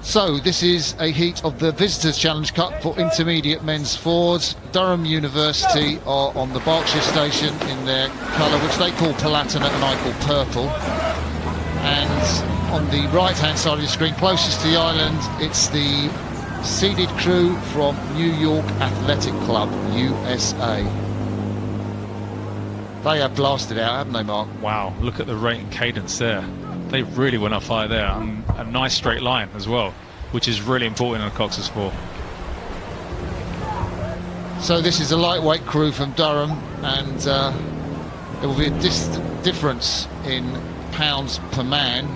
So this is a heat of the Visitors Challenge Cup for intermediate men's forwards. Durham University are on the Berkshire station in their colour, which they call platinum and I call purple. And on the right-hand side of the screen, closest to the island, it's the seeded crew from New York Athletic Club, USA. They have blasted out, haven't they, Mark? Wow, look at the rate and cadence there. They really went up high there, and a nice straight line as well, which is really important in a Cox's sport. So this is a lightweight crew from Durham, and there will be a difference in pounds per man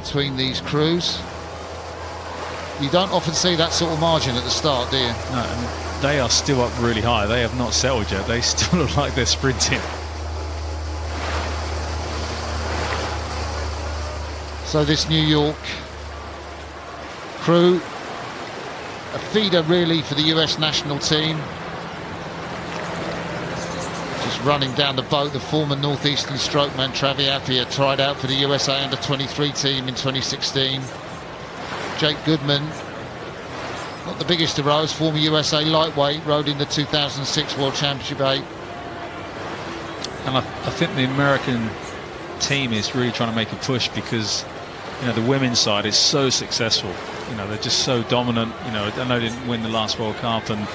between these crews. You don't often see that sort of margin at the start, do you? No, and they are still up really high. They have not settled yet. They still look like they're sprinting. So this New York crew, a feeder really for the US national team. Just running down the boat, the former Northeastern strokeman Travi Appiah tried out for the USA under-23 team in 2016. Jake Goodman, not the biggest of rowers, former USA lightweight, rowed in the 2006 World Championship 8. And I think the American team is really trying to make a push because, you know, the women's side is so successful. You know, they're just so dominant. You know, I know they didn't win the last World Cup and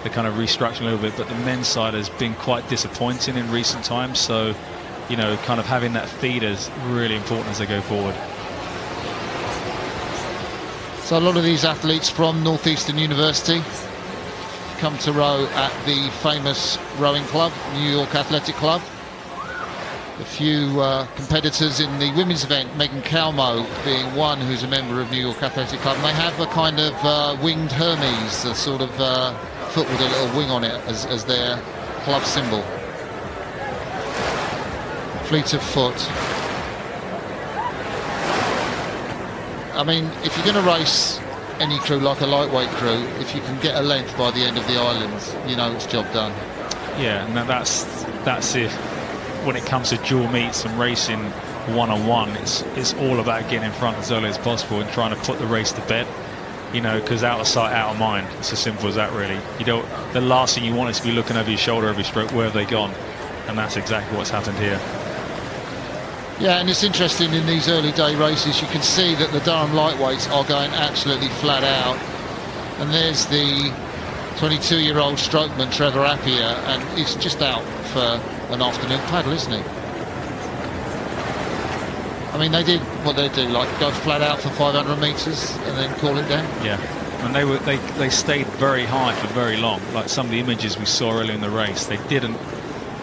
they're kind of restructuring a little bit, but the men's side has been quite disappointing in recent times. So, you know, kind of having that feeder is really important as they go forward. So a lot of these athletes from Northeastern University come to row at the famous rowing club, New York Athletic Club. A few competitors in the women's event, Megan Calmo being one who's a member of New York Athletic Club, and they have a kind of winged Hermes, a sort of foot with a little wing on it as their club symbol. Fleet of foot. I mean, if you're going to race any crew like a lightweight crew, if you can get a length by the end of the islands, you know it's job done. Yeah, and that's it. When it comes to dual meets and racing one-on-one, it's all about getting in front as early as possible and trying to put the race to bed. You know, because out of sight, out of mind. It's as simple as that, really. You don't. The last thing you want is to be looking over your shoulder every stroke. Where have they gone? And that's exactly what's happened here. Yeah, and it's interesting in these early day races, you can see that the Durham lightweights are going absolutely flat out. And there's the 22-year-old strokeman Trevor Appiah, and he's just out for an afternoon paddle, isn't he? I mean, they did what they do, like go flat out for 500 metres and then call it down. Yeah, and they stayed very high for very long. Like some of the images we saw earlier in the race, they didn't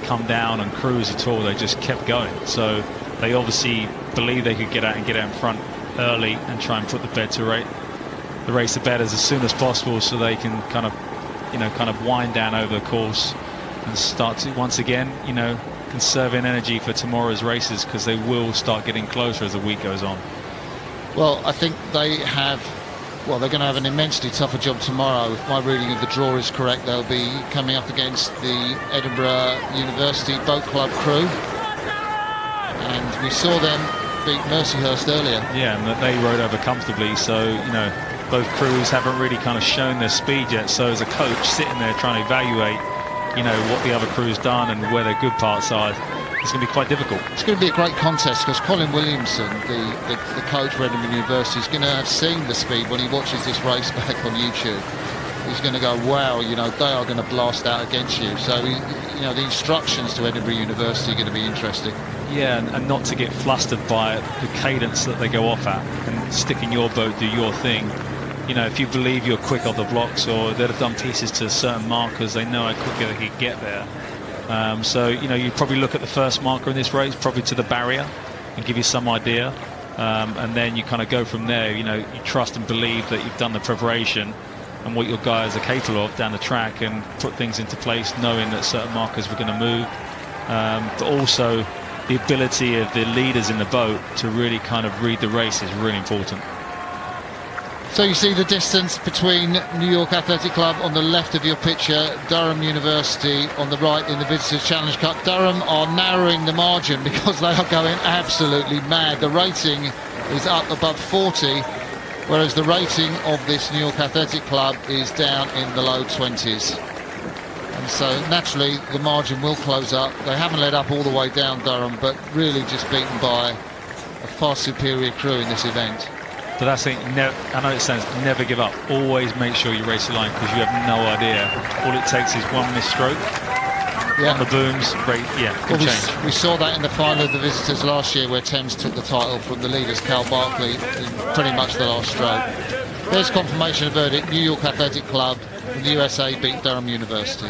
come down and cruise at all. They just kept going. So they obviously believe they could get out in front early and try and put the race to bed as soon as possible, so they can kind of wind down over the course and start to once again, you know, conserving energy for tomorrow's races, because they will start getting closer as the week goes on. Well, I think they're going to have an immensely tougher job tomorrow. If my reading of the draw is correct, they'll be coming up against the Edinburgh University Boat Club crew, and we saw them beat Mercyhurst earlier. Yeah, and that they rode over comfortably, so, you know, both crews haven't really kind of shown their speed yet. So as a coach sitting there trying to evaluate, you know, what the other crew's done and where their good parts are, it's going to be quite difficult. It's going to be a great contest, because Colin Williamson, the coach for Edinburgh University, is going to have seen the speed when he watches this race back on YouTube. He's going to go, wow, you know, they are going to blast out against you. So, you know, the instructions to Edinburgh University are going to be interesting. Yeah, and not to get flustered by the cadence that they go off at and stick in your boat, do your thing. You know, if you believe you're quick off the blocks, or they'd have done pieces to certain markers, they know how quickly they could get there. So, you know, you probably look at the first marker in this race, probably to the barrier, and give you some idea. And then you kind of go from there. You know, you trust and believe that you've done the preparation and what your guys are capable of down the track, and put things into place, knowing that certain markers were going to move. But also the ability of the leaders in the boat to really kind of read the race is really important. So you see the distance between New York Athletic Club on the left of your picture, Durham University on the right in the Visitors Challenge Cup. Durham are narrowing the margin because they are going absolutely mad. The rating is up above 40, whereas the rating of this New York Athletic Club is down in the low 20s. And so naturally the margin will close up. They haven't led up all the way down, Durham, but really just beaten by a far superior crew in this event. But that's it. I know it sounds never give up. Always make sure you race the line, because you have no idea. All it takes is one misstroke on the booms. Great, good change. We saw that in the final of the visitors last year, where Thames took the title from the leaders Cal Barkley in pretty much the last stroke. There's confirmation of verdict. New York Athletic Club in the USA beat Durham University.